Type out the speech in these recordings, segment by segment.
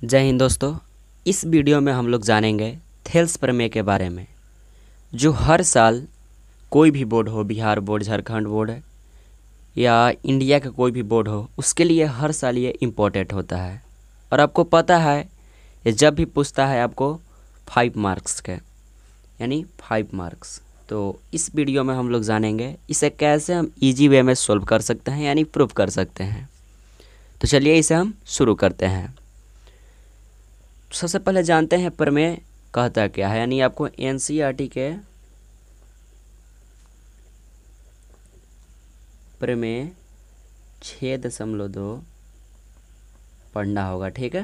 जय हिंद दोस्तों। इस वीडियो में हम लोग जानेंगे थेल्स प्रमेय के बारे में, जो हर साल कोई भी बोर्ड हो, बिहार बोर्ड, झारखंड बोर्ड या इंडिया का कोई भी बोर्ड हो, उसके लिए हर साल ये इम्पोर्टेंट होता है। और आपको पता है ये जब भी पूछता है आपको 5 मार्क्स के, यानी 5 मार्क्स। तो इस वीडियो में हम लोग जानेंगे इसे कैसे हम इजी वे में सॉल्व कर सकते हैं, यानी प्रूव कर सकते हैं। तो चलिए इसे हम शुरू करते हैं। सबसे पहले जानते हैं प्रमेय कहता क्या है, यानी आपको एनसीईआरटी के प्रमेय 6.2 पढ़ना होगा, ठीक है।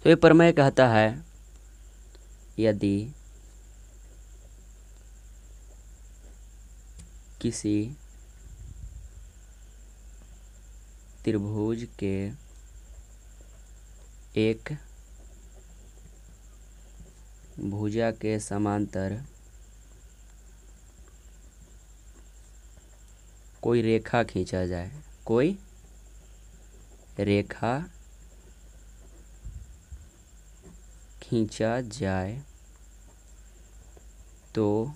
तो ये प्रमेय कहता है यदि किसी त्रिभुज के एक भुजा के समांतर कोई रेखा खींचा जाए, कोई रेखा खींचा जाए, तो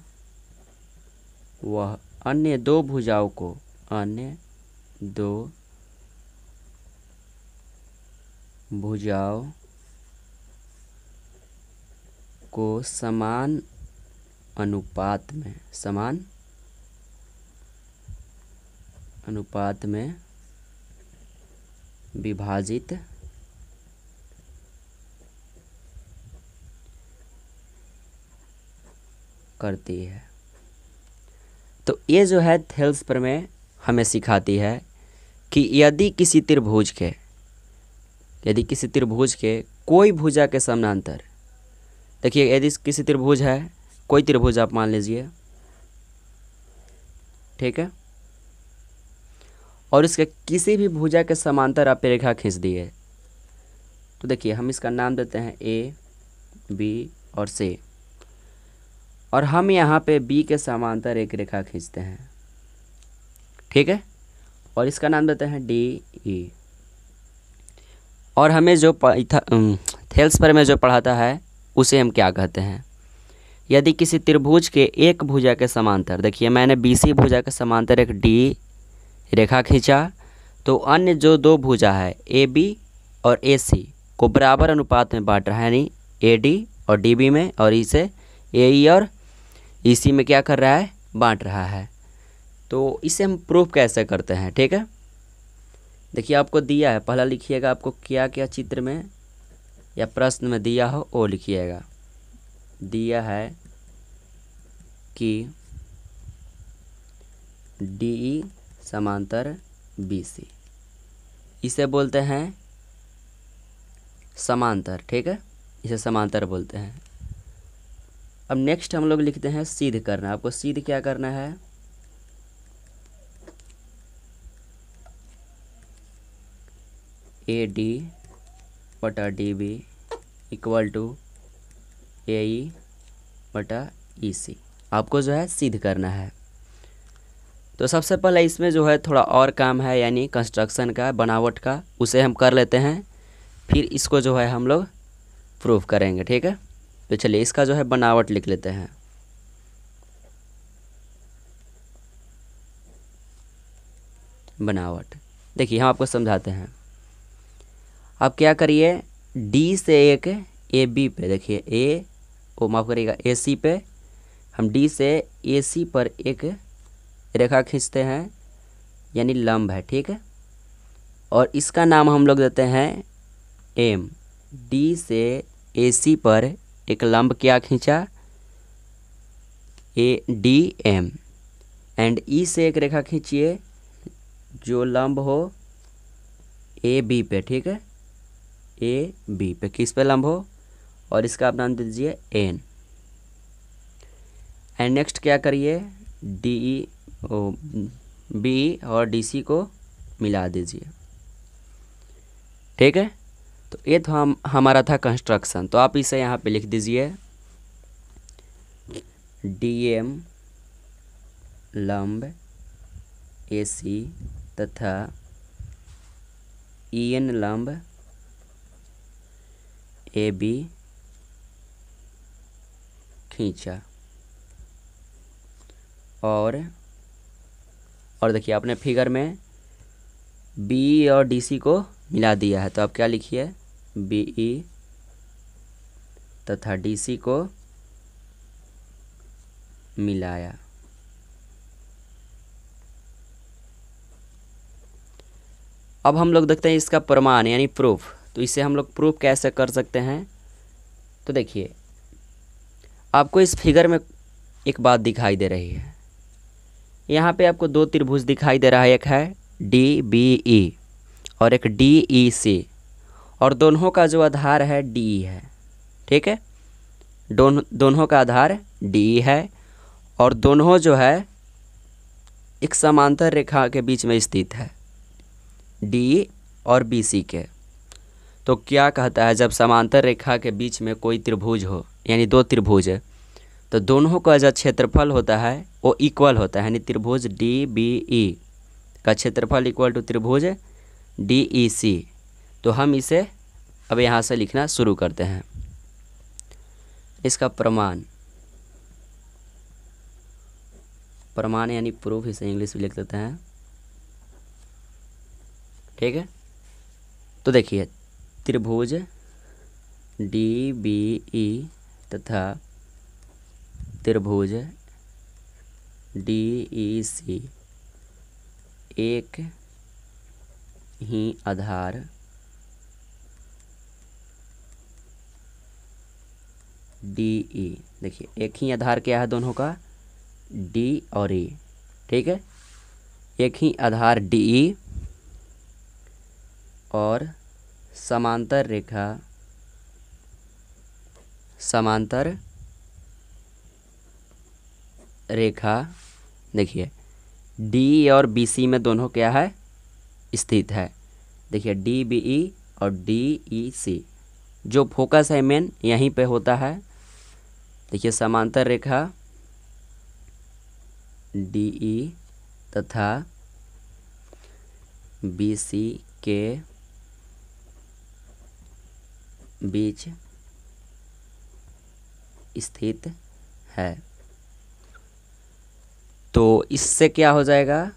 वह अन्य दो भुजाओं को समान अनुपात में विभाजित करती है। तो ये जो है थेल्स प्रमेय हमें सिखाती है कि यदि किसी त्रिभुज के कोई भुजा के समानांतर, देखिए यदि किसी त्रिभुज है, कोई त्रिभुज आप मान लीजिए, ठीक है, और इसके किसी भी भुजा के समांतर आप रेखा खींच दिए, तो देखिए हम इसका नाम देते हैं ए, बी और सी, और हम यहाँ पे बी के समांतर एक रेखा खींचते हैं, ठीक है, और इसका नाम देते हैं डी ई। और हमें जो थेल्स प्रमेय जो पढ़ाता है उसे हम क्या कहते हैं, यदि किसी त्रिभुज के एक भुजा के समांतर, देखिए मैंने बीसी भुजा के समांतर एक डी रेखा खींचा, तो अन्य जो दो भुजा है ए बी और ए सी को बराबर अनुपात में बांट रहा है, यानी ए डी और डी बी में, और इसे ए ई और ई सी में क्या कर रहा है, बांट रहा है। तो इसे हम प्रूफ कैसे करते हैं, ठीक है। देखिए आपको दिया है, पहला लिखिएगा आपको क्या क्या चित्र में या प्रश्न में दिया हो वो लिखिएगा। दिया है कि डी ई समांतर बी सी, इसे बोलते हैं समांतर, ठीक है, इसे समांतर बोलते हैं। अब नेक्स्ट हम लोग लिखते हैं सिद्ध करना। आपको सिद्ध क्या करना है, ए डी बटा D B equal to A E बटा ई सी, आपको जो है सिद्ध करना है। तो सबसे पहले इसमें जो है थोड़ा और काम है, यानी कंस्ट्रक्शन का, बनावट का, उसे हम कर लेते हैं, फिर इसको जो है हम लोग प्रूफ करेंगे, ठीक है। तो चलिए इसका जो है बनावट लिख लेते हैं। बनावट देखिए हम आपको समझाते हैं। आप क्या करिए, डी से एक ए बी पे, देखिए ए वो माफ करिएगा ए सी पे, हम डी से ए सी पर एक रेखा खींचते हैं, यानी लंब है, ठीक है, और इसका नाम हम लोग देते हैं एम। डी से ए सी पर एक लंब क्या खींचा, ए डी एम, एंड ई से एक रेखा खींचिए जो लंब हो ए बी पे, ठीक है, ए बी पे किस पे लंब हो, और इसका आप नाम दे दीजिए एन। एंड नेक्स्ट क्या करिए, डी ई बी और डी सी को मिला दीजिए, ठीक है। तो ये तो हमारा था कंस्ट्रक्शन। तो आप इसे यहाँ पे लिख दीजिए, डी एम लंब ए सी तथा EN लंब AB खींचा और देखिए आपने फिगर में BE और DC को मिला दिया है, तो आप क्या लिखिए BE तथा DC को मिलाया। अब हम लोग देखते हैं इसका प्रमाण यानी प्रूफ। तो इसे हम लोग प्रूफ कैसे कर सकते हैं, तो देखिए आपको इस फिगर में एक बात दिखाई दे रही है। यहाँ पे आपको दो त्रिभुज दिखाई दे रहा है, एक है DBE और एक DEC, और दोनों का जो आधार है DE है। ठीक है, दोनों का आधार DE है और दोनों जो है एक समांतर रेखा के बीच में स्थित है, DE और BC के। तो क्या कहता है, जब समांतर रेखा के बीच में कोई त्रिभुज हो यानी दो त्रिभुज है, तो दोनों का जो क्षेत्रफल होता है वो इक्वल होता है, यानी त्रिभुज DBE का क्षेत्रफल इक्वल टू त्रिभुज DEC। तो हम इसे अब यहाँ से लिखना शुरू करते हैं। इसका प्रमाण यानी प्रूफ, इसे इंग्लिश में लिख देते हैं। ठीक है, तो देखिए त्रिभुज DBE तथा त्रिभुज DEC एक ही आधार DE, देखिए एक ही आधार क्या है दोनों का, D और E। ठीक है, एक ही आधार DE और समांतर रेखा देखिए DE और BC में दोनों क्या है स्थित है। देखिए DBE और DEC जो फोकस है मेन यहीं पे होता है। देखिए समांतर रेखा DE तथा BC के बीच स्थित है। तो इससे क्या हो जाएगा,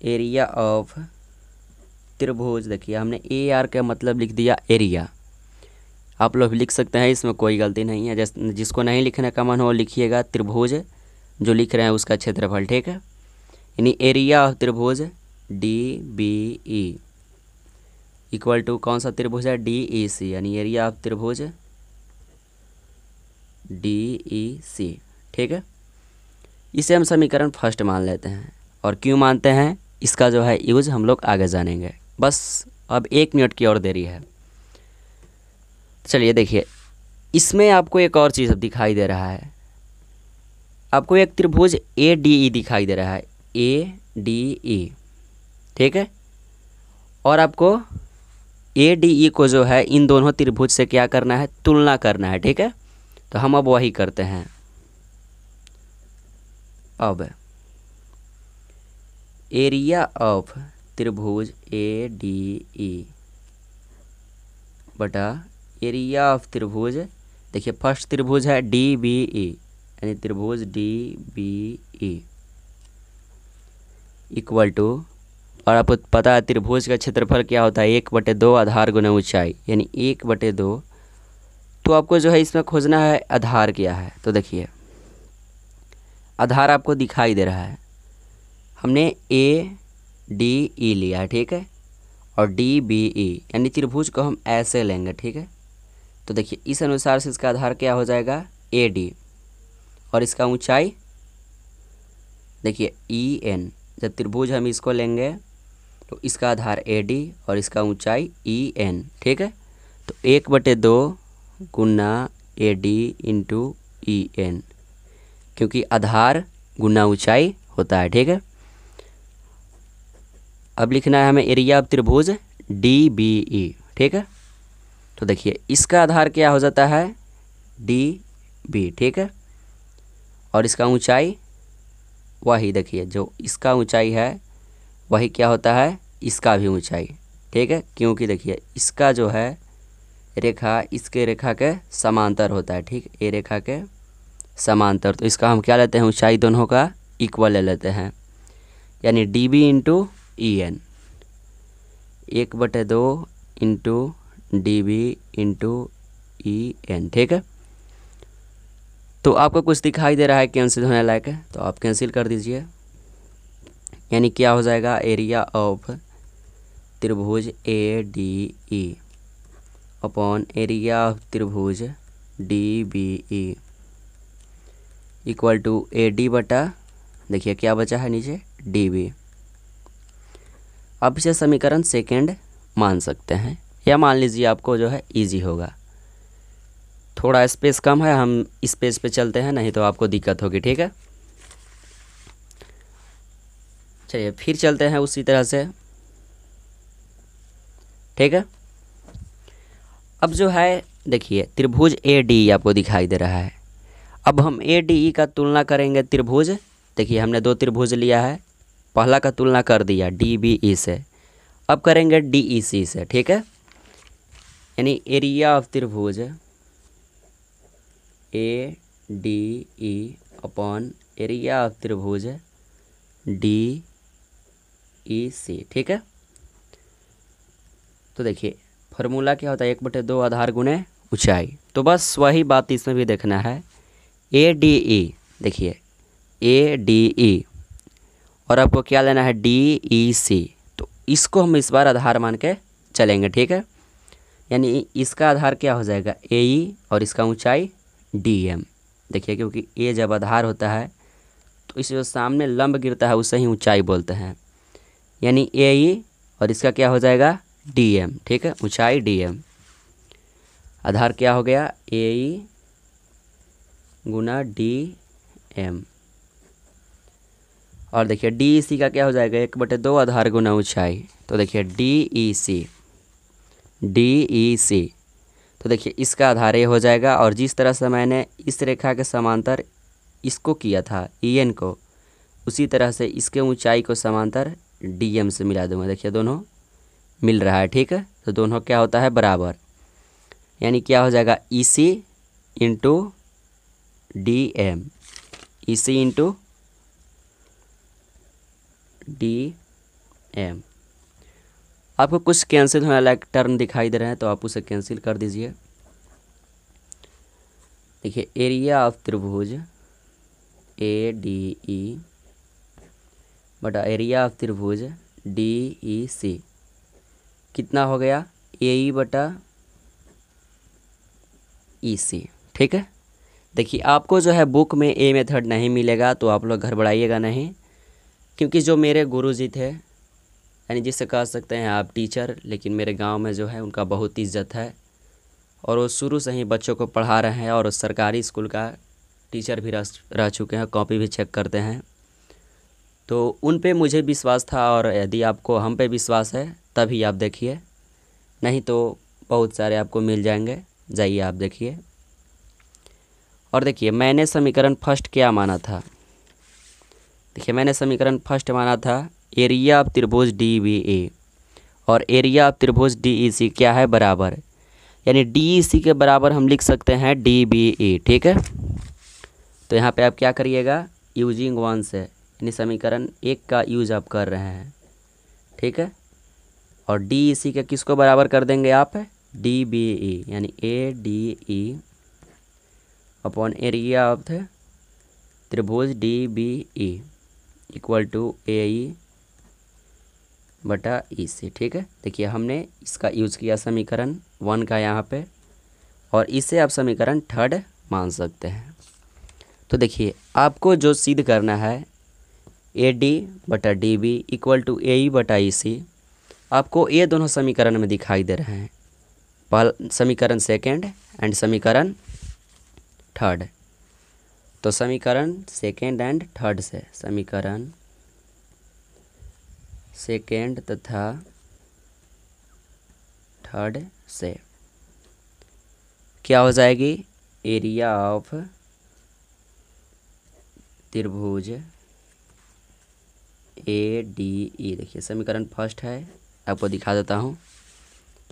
एरिया ऑफ त्रिभुज, देखिए हमने AR का मतलब लिख दिया एरिया। आप लोग लिख सकते हैं, इसमें कोई गलती नहीं है। जिसको नहीं लिखने का मन हो लिखिएगा त्रिभुज जो लिख रहे हैं उसका क्षेत्रफल। ठीक है, यानी एरिया ऑफ त्रिभुज DBE इक्वल टू कौन सा त्रिभुज है DEC, यानी एरिया ऑफ त्रिभुज DEC। ठीक है, इसे हम समीकरण फर्स्ट मान लेते हैं। और क्यों मानते हैं इसका जो है यूज हम लोग आगे जानेंगे। बस अब 1 मिनट की और देरी है। चलिए देखिए, इसमें आपको एक और चीज़ दिखाई दे रहा है। आपको एक त्रिभुज ADE दिखाई दे रहा है, ADE। ठीक है, और आपको ADE को जो है इन दोनों त्रिभुज से क्या करना है, तुलना करना है। ठीक है, तो हम अब वही करते हैं। अब एरिया ऑफ त्रिभुज ADE बटा एरिया ऑफ त्रिभुज, देखिए फर्स्ट त्रिभुज है DBE यानी त्रिभुज DBE इक्वल टू, और आपको पता है त्रिभुज का क्षेत्रफल क्या होता है 1/2 आधार गुना ऊंचाई, यानी 1/2। तो आपको जो है इसमें खोजना है आधार क्या है। तो देखिए आधार आपको दिखाई दे रहा है, हमने ADE लिया है। ठीक है, और DBE यानी त्रिभुज को हम ऐसे लेंगे। ठीक है, तो देखिए इस अनुसार से इसका आधार क्या हो जाएगा AD, और इसका ऊंचाई देखिए EN। जब त्रिभुज हम इसको लेंगे तो इसका आधार AD और इसका ऊंचाई EN। ठीक है, तो 1/2 गुना AD इंटू EN, क्योंकि आधार गुना ऊंचाई होता है। ठीक है, अब लिखना है हमें एरिया ऑफ त्रिभुज DBE। ठीक है, तो देखिए इसका आधार क्या हो जाता है DB। ठीक है, और इसका ऊंचाई वही, देखिए जो इसका ऊंचाई है वही क्या होता है इसका भी ऊंचाई, ठीक है, क्योंकि देखिए इसका जो है रेखा इसके रेखा के समांतर होता है, ठीक, ए रेखा के समांतर, तो इसका हम क्या लेते हैं, ऊंचाई दोनों का इक्वल ले लेते हैं, यानी D B into E N, 1/2 into D B into E N, ठीक है। तो आपको कुछ दिखाई दे रहा है कैंसिल होने लायक है, तो आप कैंसिल कर दीजिए, यानी क्या हो जाएगा, एरिया ऑफ त्रिभुज A D E upon area of त्रिभुज D B E equal to A D बटा, देखिए क्या बचा है नीचे, डी बी। आप इसे समीकरण सेकेंड मान सकते हैं, या मान लीजिए आपको जो है इजी होगा, थोड़ा स्पेस कम है, हम स्पेस पे चलते हैं, नहीं तो आपको दिक्कत होगी, ठीक है। चलिए फिर चलते हैं उसी तरह से, ठीक है। अब जो है देखिए त्रिभुज ए डी आपको दिखाई दे रहा है, अब हम ए डी ई का तुलना करेंगे त्रिभुज, देखिए हमने दो त्रिभुज लिया है, पहला का तुलना कर दिया डी बी ई से, अब करेंगे डी ई सी से, ठीक है, यानी एरिया ऑफ त्रिभुज A D E upon area of त्रिभुज डी ई सी, ठीक है। तो देखिए फार्मूला क्या होता है, 1/2 आधार गुणे ऊंचाई, तो बस वही बात इसमें भी देखना है, ए डी ई, देखिए ए डी ई और आपको क्या लेना है, डी ई सी, तो इसको हम इस बार आधार मान के चलेंगे, ठीक है, यानी इसका आधार क्या हो जाएगा, ए ई और इसका ऊंचाई डी एम, देखिए क्योंकि ए जब आधार होता है तो इस जो सामने लंब गिरता है उसे ही ऊंचाई बोलते हैं, यानी ए ई और इसका क्या हो जाएगा, डी एम, ठीक है, ऊंचाई डी एम, आधार क्या हो गया, ए ई गुना डी एम, और देखिए डी ई सी का क्या हो जाएगा, 1/2 आधार गुना ऊंचाई, तो देखिए डी ई सी, तो देखिए इसका आधार ए हो जाएगा, और जिस तरह से मैंने इस रेखा के समांतर इसको किया था ई एन को, उसी तरह से इसके ऊंचाई को समांतर डी एम से मिला दूंगा, देखिए दोनों मिल रहा है, ठीक है, तो दोनों क्या होता है, बराबर, यानी क्या हो जाएगा, ई सी इंटू डी एम, ई सी इंटू डी एम। आपको कुछ कैंसिल होने लायक टर्म दिखाई दे रहे हैं, तो आप उसे कैंसिल कर दीजिए, देखिए एरिया ऑफ त्रिभुज ए डी ई बटा एरिया ऑफ त्रिभुज डी ई सी कितना हो गया, ए ई बटा ई सी, ठीक है। देखिए आपको जो है बुक में ए मेथड नहीं मिलेगा, तो आप लोग घबराइएगा नहीं, क्योंकि जो मेरे गुरुजी थे, यानी जिससे कह सकते हैं आप टीचर, लेकिन मेरे गांव में जो है उनका बहुत इज्जत है, और वो शुरू से ही बच्चों को पढ़ा रहे हैं, और सरकारी स्कूल का टीचर भी रह चुके हैं, कॉपी भी चेक करते हैं, तो उन पे मुझे विश्वास था, और यदि आपको हम पे विश्वास है तभी आप देखिए, नहीं तो बहुत सारे आपको मिल जाएंगे, जाइए आप देखिए। और देखिए मैंने समीकरण फर्स्ट क्या माना था, देखिए मैंने समीकरण फर्स्ट माना था एरिया ऑफ त्रिभुज डी बी ए और एरिया ऑफ त्रिभुज डी ई सी क्या है, बराबर, यानी डी ई सी के बराबर हम लिख सकते हैं डी बी ए, ठीक है। तो यहाँ पे आप क्या करिएगा, यूजिंग वन से, यानी समीकरण 1 का यूज आप कर रहे हैं, ठीक है, और डी ई सी के किसको बराबर कर देंगे आप, डी बी ई, यानी A D E upon area of त्रिभुज D B E equal to A E बटा ई सी, ठीक है। देखिए हमने इसका यूज़ किया समीकरण 1 का यहाँ पे, और इसे आप समीकरण 3 मान सकते हैं। तो देखिए आपको जो सिद्ध करना है, ए डी बटा D B equal to A E बटा ई सी, आपको ये दोनों समीकरण में दिखाई दे रहे हैं, समीकरण सेकेंड एंड समीकरण थर्ड। तो समीकरण सेकेंड एंड थर्ड से, समीकरण सेकेंड तथा थर्ड से क्या हो जाएगी, एरिया ऑफ त्रिभुज ADE। देखिए समीकरण फर्स्ट है, आपको दिखा देता हूँ।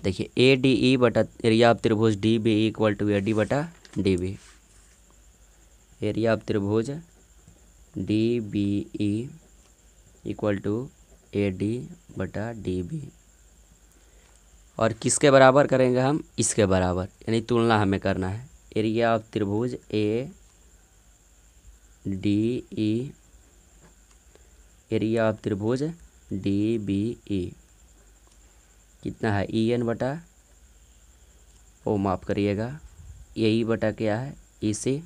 देखिए ADE बटा एरिया ऑफ त्रिभुज DB इक्वल टू AD बटा DB। एरिया ऑफ त्रिभुज DBE इक्वल टू AD बटा DB। और किसके बराबर करेंगे हम? इसके बराबर, यानी तुलना हमें करना है। एरिया ऑफ त्रिभुज ADE एरिया ऑफ त्रिभुज DBE कितना है? EN बटा ओ माफ़ करिएगा AE बटा क्या है? EC।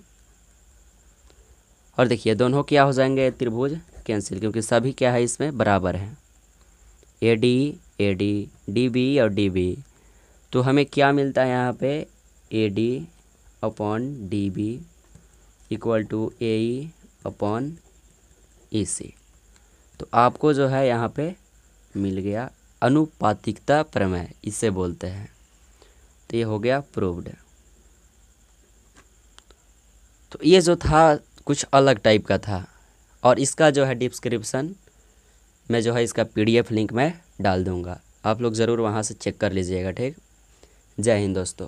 और देखिए दोनों क्या हो जाएंगे? त्रिभुज कैंसिल, क्योंकि सभी क्या है इसमें बराबर हैं। AD DB और DB, तो हमें क्या मिलता है यहाँ पे? AD upon DB equal to AE upon EC। तो आपको जो है यहाँ पे मिल गया अनुपातिकता प्रमेय, इसे बोलते हैं। तो ये हो गया प्रूव्ड। तो ये जो था कुछ अलग टाइप का था, और इसका जो है डिस्क्रिप्शन में जो है इसका PDF लिंक मैं डाल दूँगा, आप लोग ज़रूर वहाँ से चेक कर लीजिएगा। ठीक, जय हिंद दोस्तों।